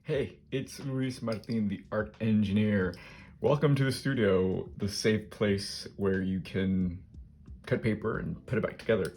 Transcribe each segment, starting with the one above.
Hey, it's Luis Martin, the art engineer. Welcome to the studio, the safe place where you can cut paper and put it back together.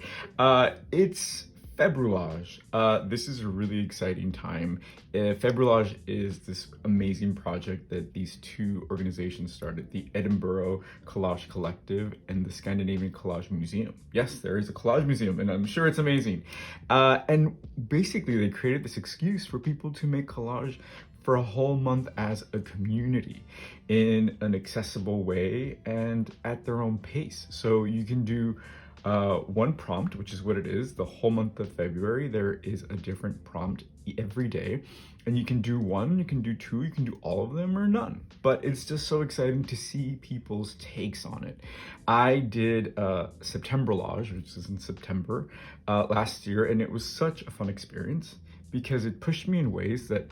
It's Februllage. This is a really exciting time. Februllage is this amazing project that these two organizations started, the Edinburgh Collage Collective and the Scandinavian Collage Museum. Yes, there is a collage museum, and I'm sure it's amazing. And basically, they created this excuse for people to make collage for a whole month as a community in an accessible way and at their own pace. So you can do one prompt, which is what it is. The whole month of February, there is a different prompt every day. And you can do one, you can do two, you can do all of them or none. But it's just so exciting to see people's takes on it. I did Septemberlage, which is in September last year, and it was such a fun experience because it pushed me in ways that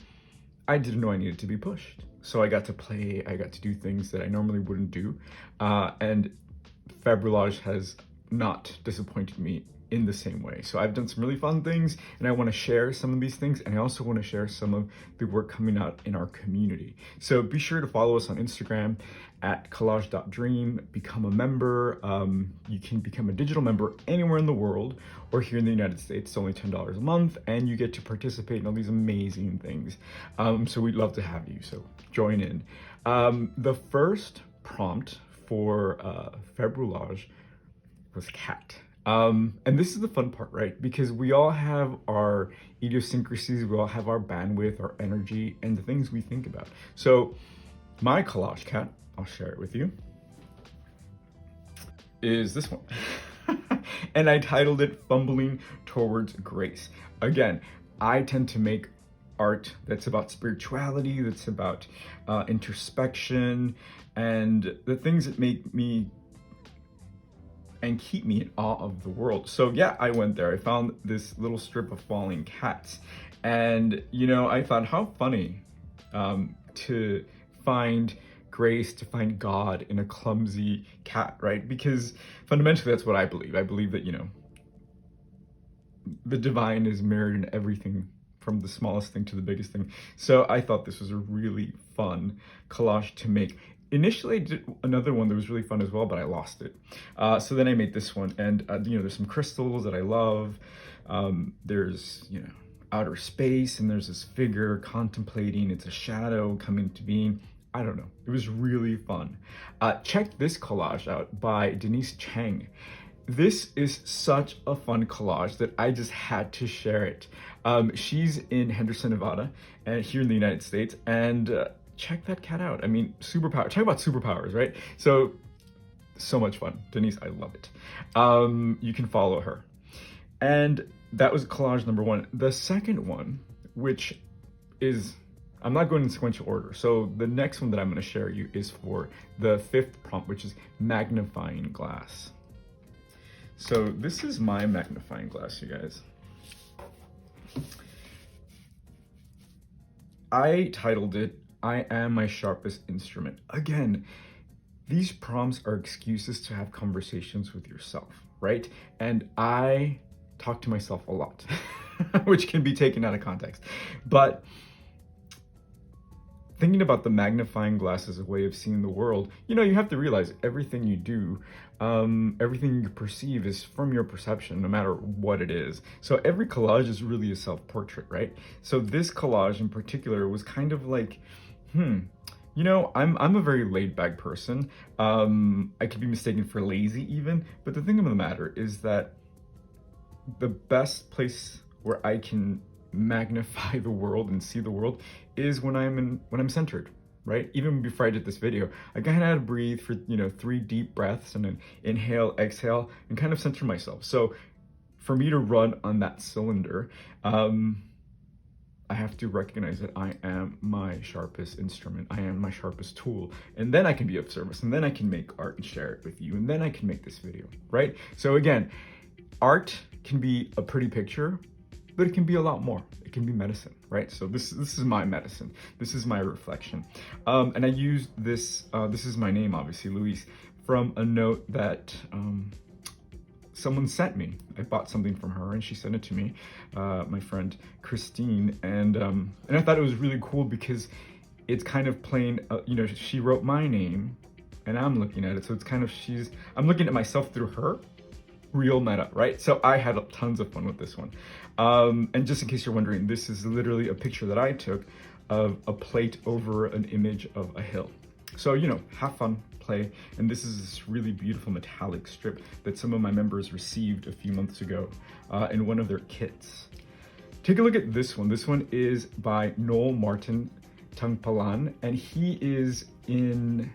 I didn't know I needed to be pushed. So I got to play, I got to do things that I normally wouldn't do. And Februllage has not disappointed me in the same way. So I've done some really fun things and I want to share some of these things, and I also want to share some of the work coming out in our community. So be sure to follow us on Instagram at collage.dream, become a member. You can become a digital member anywhere in the world or here in the United States. It's only $10 a month and you get to participate in all these amazing things. So we'd love to have you, so join in. The first prompt for Februllage was cat. And this is the fun part, right? Because we all have our idiosyncrasies, we all have our bandwidth, our energy, and the things we think about. So my collage cat, I'll share it with you, is this one. And I titled it Fumbling Towards Grace. Again, I tend to make art that's about spirituality, that's about introspection, and the things that make me and keep me in awe of the world. So yeah, I went there. I found this little strip of falling cats. And, you know, I thought how funny to find grace, to find God in a clumsy cat, right? Because fundamentally, that's what I believe. I believe that, you know, the divine is mirrored in everything, from the smallest thing to the biggest thing. So I thought this was a really fun collage to make. Initially, I did another one that was really fun as well, but I lost it. So then I made this one, and you know, there's some crystals that I love. There's, you know, outer space, and there's this figure contemplating. It's a shadow coming to being. I don't know. It was really fun. Check this collage out by Denise Cheng. This is such a fun collage that I just had to share it. She's in Henderson, Nevada, and here in the United States, and check that cat out. I mean, superpower. Talk about superpowers, right? So much fun. Denise, I love it. You can follow her. And that was collage number one. The second one, which is, I'm not going in sequential order. So the next one that I'm going to share you is for the fifth prompt, which is magnifying glass. So this is my magnifying glass, you guys. I titled it, I am my sharpest instrument. Again, these prompts are excuses to have conversations with yourself, right? And I talk to myself a lot, which can be taken out of context. But thinking about the magnifying glass as a way of seeing the world, you know, you have to realize everything you do, everything you perceive is from your perception, no matter what it is. So every collage is really a self-portrait, right? So this collage in particular was kind of like, you know, I'm a very laid-back person. I could be mistaken for lazy even, but the thing of the matter is that the best place where I can magnify the world and see the world is when I'm centered, right? Even before I did this video, I kind of had to breathe for, you know, 3 deep breaths and then inhale, exhale, and kind of center myself. So for me to run on that cylinder, I have to recognize that I am my sharpest instrument. I am my sharpest tool. And then I can be of service, and then I can make art and share it with you, and then I can make this video, right? So again, art can be a pretty picture, but it can be a lot more. It can be medicine, right? So this is my medicine. This is my reflection. And I used this, this is my name, obviously, Luis, from a note that someone sent me. I bought something from her and she sent it to me, my friend Christine, and I thought it was really cool because it's kind of plain, you know, she wrote my name and I'm looking at it, so it's kind of, I'm looking at myself through her. Real meta, right? So I had tons of fun with this one. And just in case you're wondering, this is literally a picture that I took of a plate over an image of a hill. So, you know, have fun, play. And this is this really beautiful metallic strip that some of my members received a few months ago in one of their kits. Take a look at this one. This one is by Martin-tungpalan, and he is in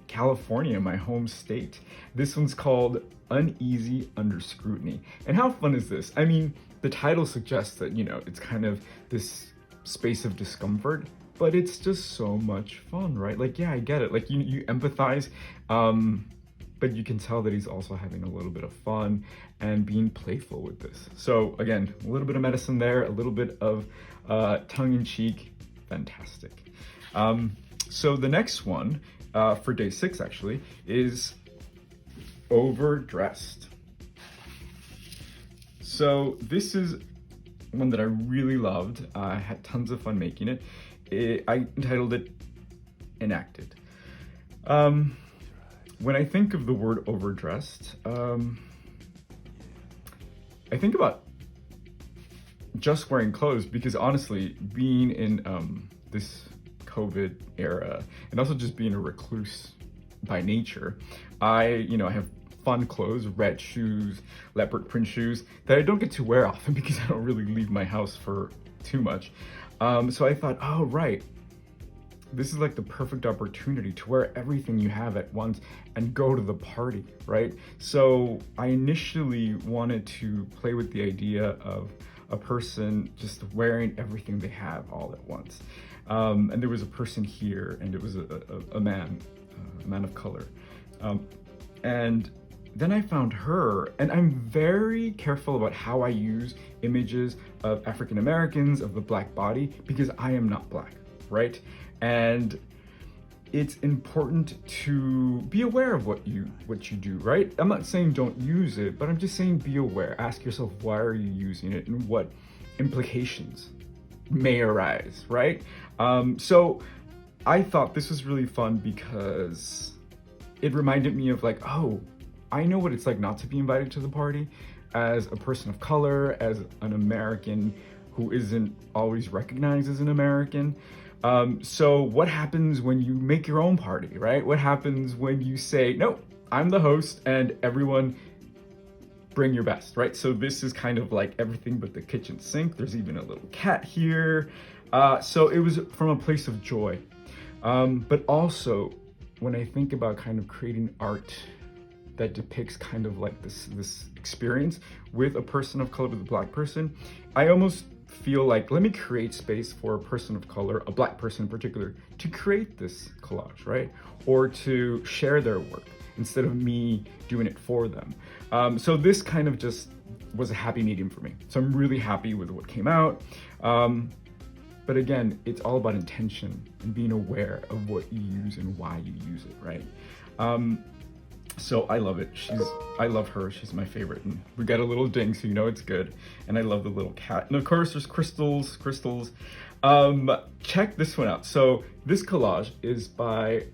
California, my home state. This one's called Uneasy Under Scrutiny. And how fun is this? I mean, the title suggests that, you know, it's kind of this space of discomfort, but it's just so much fun, right? Like, yeah, I get it. Like, you empathize, but you can tell that he's also having a little bit of fun and being playful with this. So again, a little bit of medicine there, a little bit of tongue-in-cheek, fantastic. So the next one, for day 6 actually, is Overdressed. So this is one that I really loved. I had tons of fun making it. I entitled it Enacted. When I think of the word overdressed, I think about just wearing clothes, because honestly, being in this COVID era and also just being a recluse by nature, I have fun clothes, red shoes, leopard print shoes that I don't get to wear often because I don't really leave my house for too much. So I thought, oh, right, this is like the perfect opportunity to wear everything you have at once and go to the party, right? So I initially wanted to play with the idea of a person just wearing everything they have all at once. And there was a person here, and it was a man of color. And then I found her, and I'm very careful about how I use images of African Americans, of the Black body, because I am not Black, right? And it's important to be aware of what you do, right? I'm not saying don't use it, but I'm just saying be aware. Ask yourself, why are you using it and what implications may arise, right? So I thought this was really fun because it reminded me of like, oh, I know what it's like not to be invited to the party as a person of color, as an American who isn't always recognized as an American. So what happens when you make your own party, right? What happens when you say, no, I'm the host and everyone bring your best, right? So this is kind of like everything but the kitchen sink. There's even a little cat here. So it was from a place of joy. But also when I think about kind of creating art that depicts kind of like this experience with a person of color, with a Black person, I almost feel like, let me create space for a person of color, a Black person in particular, to create this collage, right? Or to share their work instead of me doing it for them. So this kind of just was a happy medium for me. So I'm really happy with what came out. But again, it's all about intention and being aware of what you use and why you use it, right? So I love it. I love her. She's my favorite. And we got a little ding, so you know it's good. And I love the little cat. And of course, there's crystals. Check this one out. So this collage is by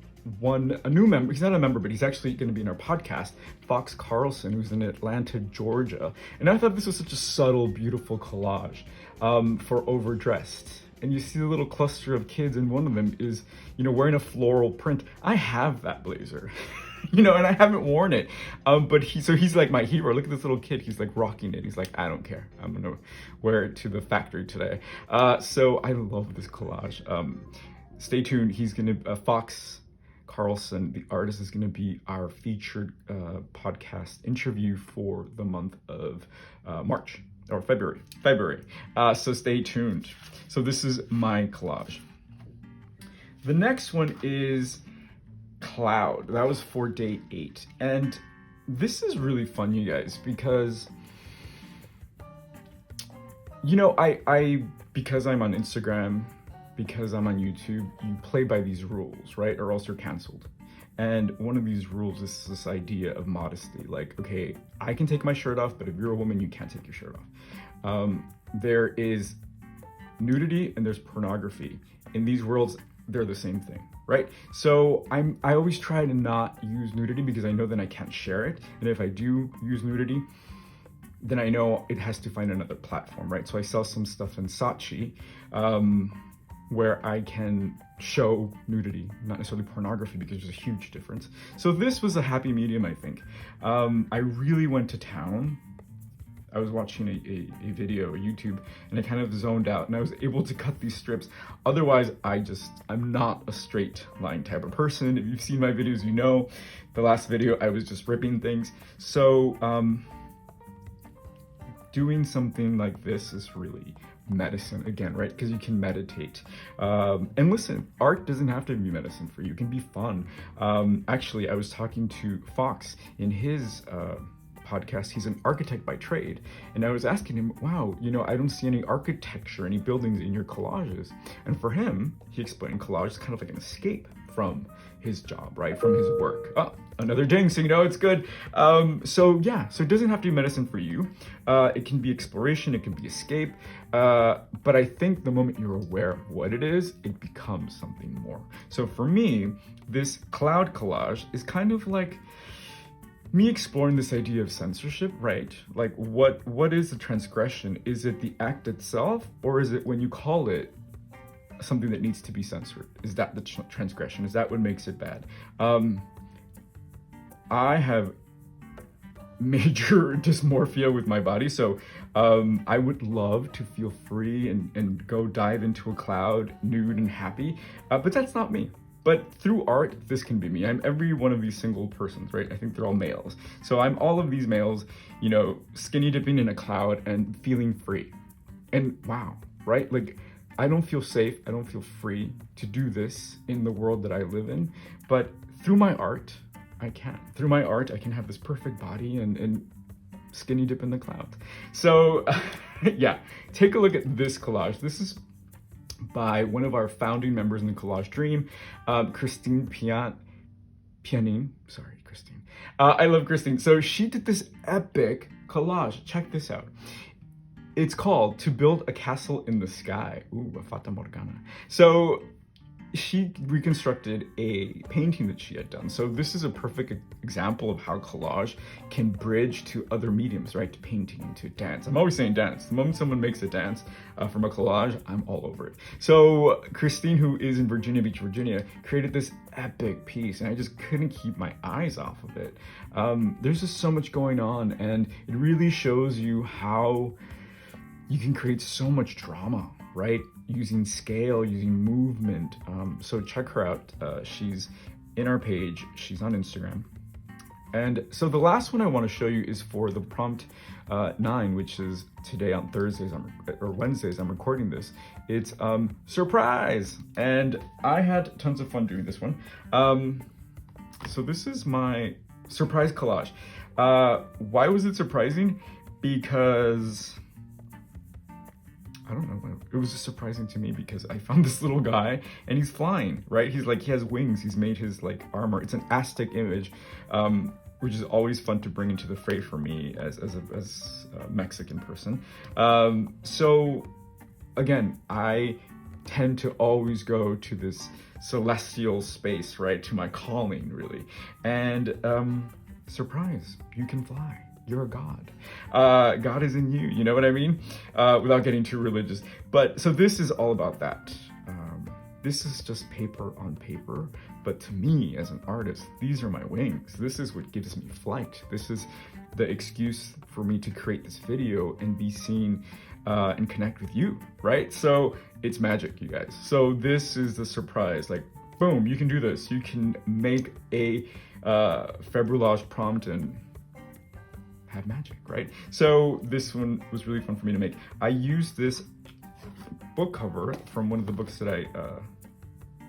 a new member. He's not a member, but he's actually going to be in our podcast, Fox Carlson, who's in Atlanta, Georgia. And I thought this was such a subtle, beautiful collage for Overdressed. And you see the little cluster of kids, and one of them is, wearing a floral print. I have that blazer. And I haven't worn it. But he's like my hero. Look at this little kid. He's like rocking it. He's like, I don't care. I'm gonna wear it to the factory today. So I love this collage. Stay tuned. He's gonna, Fox Carlson, the artist, is gonna be our featured podcast interview for the month of March or February. So stay tuned. So this is my collage. The next one is Cloud. That was for day 8. And this is really fun, you guys, because I because I'm on Instagram, because I'm on YouTube, you play by these rules, right? Or else you're canceled. And one of these rules is this idea of modesty. Like, okay, I can take my shirt off, but if you're a woman, you can't take your shirt off. There is nudity and there's pornography. In these worlds, they're the same thing, right? So I always try to not use nudity because I know then I can't share it. And if I do use nudity, then I know it has to find another platform, right? So I sell some stuff in Saatchi, where I can show nudity, not necessarily pornography, because there's a huge difference. So this was a happy medium, I think. I really went to town. I was watching a video, a YouTube, and I kind of zoned out, and I was able to cut these strips. Otherwise, I'm not a straight line type of person. If you've seen my videos, you know, the last video, I was just ripping things. So doing something like this is really medicine again, right? Because you can meditate. And listen, art doesn't have to be medicine for you. It can be fun. Actually, I was talking to Fox in his podcast. He's an architect by trade. And I was asking him, wow, you know, I don't see any architecture, any buildings in your collages. And for him, he explained collage is kind of like an escape from his job, right? From his work. Oh, another ding, so you know it's good. So yeah, so it doesn't have to be medicine for you. It can be exploration, it can be escape. But I think the moment you're aware of what it is, it becomes something more. So for me, this cloud collage is kind of like me exploring this idea of censorship, right? Like what is the transgression? Is it the act itself, or is it when you call it something that needs to be censored? Is that the transgression? Is that what makes it bad? I have major dysmorphia with my body, so I would love to feel free and go dive into a cloud nude and happy, but that's not me. But through art, this can be me. I'm every one of these single persons, right? I think they're all males. So I'm all of these males, you know, skinny dipping in a cloud and feeling free. And wow, right? Like, I don't feel safe, I don't feel free to do this in the world that I live in, but through my art, I can. Through my art, I can have this perfect body and skinny dip in the clouds. So yeah, take a look at this collage. This is by one of our founding members in the Collage Dream, Christine Pianin. Sorry, Christine. I love Christine. So she did this epic collage. Check this out. It's called To Build a Castle in the Sky. Ooh, a Fata Morgana. So she reconstructed a painting that she had done. So this is a perfect example of how collage can bridge to other mediums, right? To painting, to dance. I'm always saying dance. The moment someone makes a dance from a collage, I'm all over it. So Christine, who is in Virginia Beach, Virginia, created this epic piece, and I just couldn't keep my eyes off of it. There's just so much going on, and it really shows you how you can create so much drama, right? Using scale, using movement. So check her out. She's in our page. She's on Instagram. And so the last one I want to show you is for the prompt 9, which is today on Thursdays or Wednesdays. I'm recording this. It's surprise, and I had tons of fun doing this one. So this is my surprise collage. Why was it surprising? Because I don't know, it was just surprising to me because I found this little guy and he's flying, right? He's like, he has wings, he's made his like armor. It's an Aztec image, which is always fun to bring into the fray for me as a Mexican person. So again, I tend to always go to this celestial space, right? To my calling, really. And surprise, you can fly. You're a god. God is in you, you know what I mean? Without getting too religious. But so this is all about that. This is just paper on paper, but to me as an artist, these are my wings. This is what gives me flight. This is the excuse for me to create this video and be seen and connect with you, right? So it's magic, you guys. So this is the surprise, like, boom, you can do this. You can make a Februllage prompt and have magic, right? So this one was really fun for me to make. I used this book cover from one of the books that I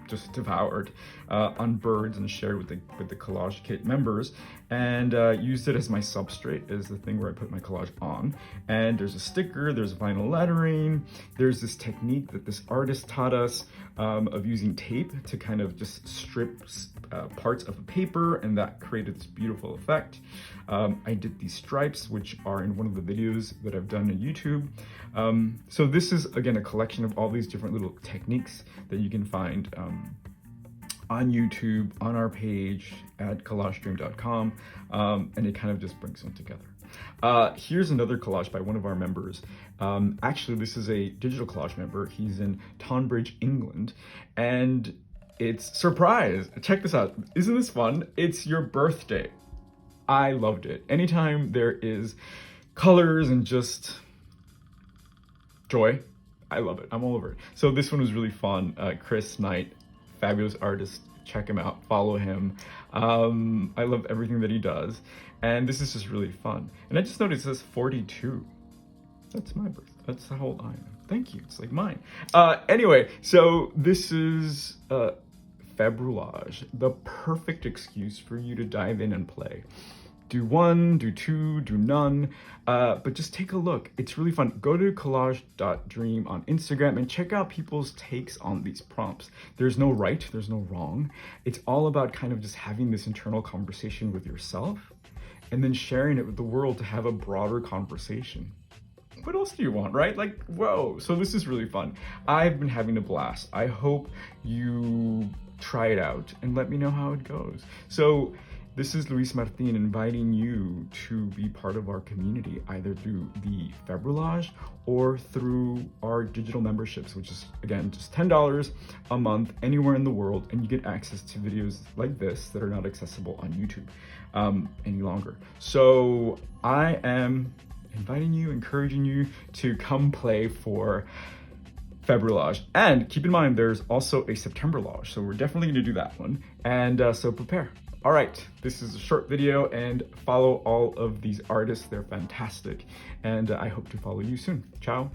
just devoured on birds and shared with the Collage Kit members, and used it as my substrate, as the thing where I put my collage on. And there's a sticker, there's vinyl lettering, there's this technique that this artist taught us of using tape to kind of just strip parts of a paper, and that created this beautiful effect. I did these stripes, which are in one of the videos that I've done on YouTube. So this is, again, a collection of all these different little techniques that you can find on YouTube, on our page at collagedream.com, and it kind of just brings them together. Here's another collage by one of our members. Actually, this is a digital collage member. He's in Tonbridge, England, and it's surprise. Check this out. Isn't this fun? It's your birthday. I loved it. Anytime there is colors and just joy, I love it. I'm all over it. So this one was really fun. Chris Knight, fabulous artist. Check him out, follow him. I love everything that he does. And this is just really fun. And I just noticed it says 42. That's my birthday. That's how old I am. Thank you. It's like mine. Anyway, so this is Februllage, the perfect excuse for you to dive in and play. Do one, do two, do none, but just take a look. It's really fun. Go to collage.dream on Instagram and check out people's takes on these prompts. There's no right, there's no wrong. It's all about kind of just having this internal conversation with yourself and then sharing it with the world to have a broader conversation. What else do you want, right? Like, whoa. So this is really fun. I've been having a blast. I hope you try it out and let me know how it goes. So this is Luis Martin inviting you to be part of our community, either through the Februllage or through our digital memberships, which is, again, just $10 a month anywhere in the world, and you get access to videos like this that are not accessible on YouTube any longer. So I am inviting you, encouraging you to come play for Februllage. And keep in mind, there's also a Septemberlage, so we're definitely going to do that one. And so prepare. All right, this is a short video, and follow all of these artists. They're fantastic. And I hope to follow you soon. Ciao.